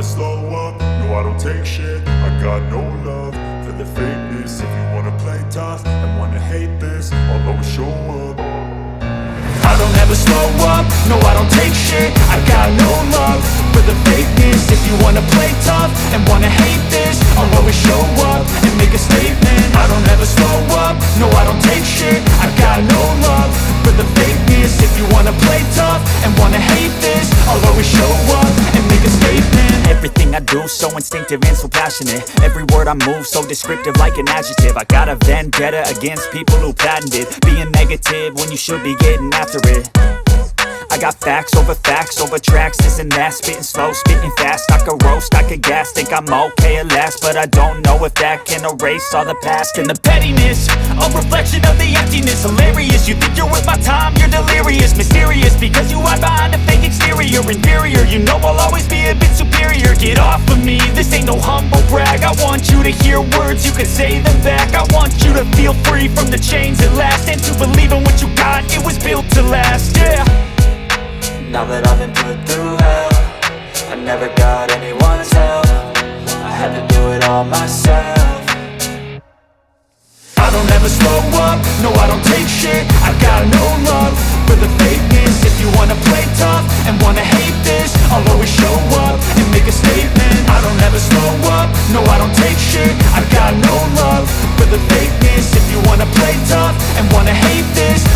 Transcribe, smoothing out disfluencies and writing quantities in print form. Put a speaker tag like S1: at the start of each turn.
S1: slow up, no I don't take shit. I got no love for the fakeness. If you wanna play tough and wanna hate this, I'll always show up. I don't ever slow up, no I don't take shit. I got no love for the fakeness. If you wanna play tough and wanna hate this, I'll always show up and make a statement. I don't ever slow up, no I don't take shit. I got no love for the fakeness. If you wanna play tough and wanna hate this, I'll always show up and make a statement.
S2: Everything I do so instinctive and so passionate. Every word I move so descriptive like an adjective. I got a vendetta against people who patented being negative when you should be getting after it. I got facts over tracks, this and that. Spitting slow, spitting fast, I could roast, I could gas. Think I'm okay at last, but I don't know if that can erase all the past. And the pettiness, a reflection of the emptiness. Hilarious, you think you're worth my time, you're delirious. Mysterious, because you hide behind a fake exterior. Inferior, you know I'll always be a bit superior. Get off of me, this ain't no humble brag. I want you to hear words, you can say them back. I want you to feel free from the chains at last, and to believe in what you got, it was built to last, yeah.
S3: Now that I've been put through hell, I never got anyone's help. I had to do it all myself.
S1: I don't ever slow up, no I don't take shit. I got no love for the fakeness. If you wanna play tough and wanna hate this, I'll always show up and make a statement. I don't ever slow up, no I don't take shit. I got no love for the fakeness. If you wanna play tough and wanna hate